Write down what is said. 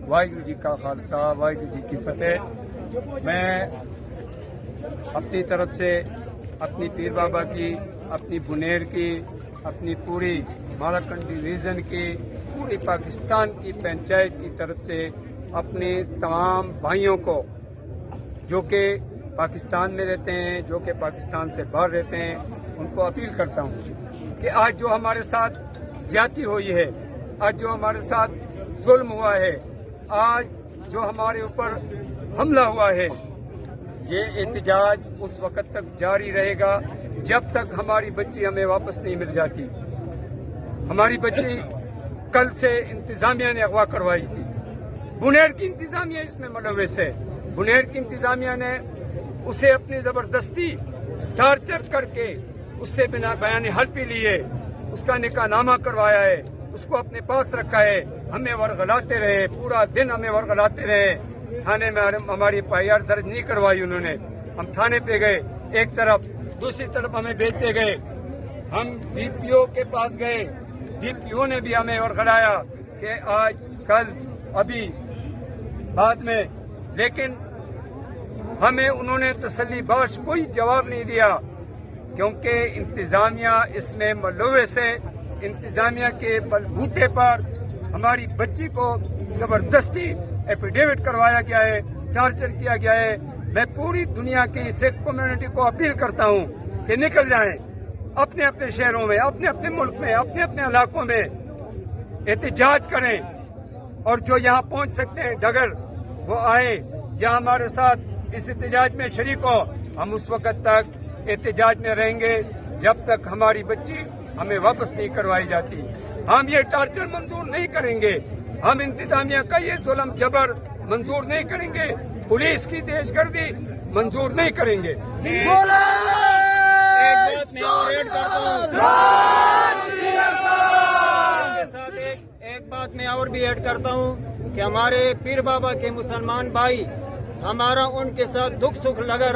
वाहिगुरु जी का खालसा, वाहिगुरु जी की फतेह। मैं अपनी तरफ से अपनी पीर बाबा की, अपनी बुनेर की, अपनी पूरी मालाकंडी रीजन की, पूरी पाकिस्तान की पंचायत की तरफ से अपने तमाम भाइयों को जो कि पाकिस्तान में रहते हैं, जो कि पाकिस्तान से बाहर रहते हैं, उनको अपील करता हूँ कि आज जो हमारे साथ ज्यादती हुई है, आज जो हमारे साथ जुल्म हुआ है, आज जो हमारे ऊपर हमला हुआ है, ये एहतजाज उस वक्त तक जारी रहेगा जब तक हमारी बच्ची हमें वापस नहीं मिल जाती। हमारी बच्ची कल से इंतजामिया ने अगवा करवाई थी। बुनेर की इंतजामिया इसमें मुलव्वस है। बुनेर की इंतजामिया ने उसे अपनी जबरदस्ती टार्चर करके उससे बिना बयान हल्फी लिए उसका निकाहनामा करवाया है, उसको अपने पास रखा है। हमें वर्गलाते रहे, पूरा दिन हमें वर्गलाते रहे। थाने में हमारी एफआईआर दर्ज नहीं करवाई उन्होंने। हम थाने पे गए एक तरफ, दूसरी तरफ हमें भेजते गए। हम डीपीओ के पास गए, डीपीओ ने भी हमें वर्गलाया कि आज कल अभी बाद में, लेकिन हमें उन्होंने तसल्ली बख्श कोई जवाब नहीं दिया क्योंकि इंतजामिया इसमें मुलव्वस है। इंतजामिया के बलबूते पर हमारी बच्ची को जबरदस्ती एफिडेविट करवाया गया है, टार्चर किया गया है। मैं पूरी दुनिया की सिख कम्युनिटी को अपील करता हूं कि निकल जाएं, अपने अपने शहरों में, अपने अपने मुल्क में, अपने अपने इलाकों में एहतजाज करें और जो यहाँ पहुंच सकते हैं डगर वो आए, जहाँ हमारे साथ इस एहतजाज में शरीक हो। हम उस वक्त तक एहतजाज में रहेंगे जब तक हमारी बच्ची हमें वापस नहीं करवाई जाती। हम ये टार्चर मंजूर नहीं करेंगे, हम इंतजामिया का ये जुल्म जबर मंजूर नहीं करेंगे, पुलिस की दहशतगर्दी मंजूर नहीं करेंगे। एक बात मैं और भी ऐड करता हूँ कि हमारे पीर बाबा के मुसलमान भाई, हमारा उनके साथ दुख सुख लगा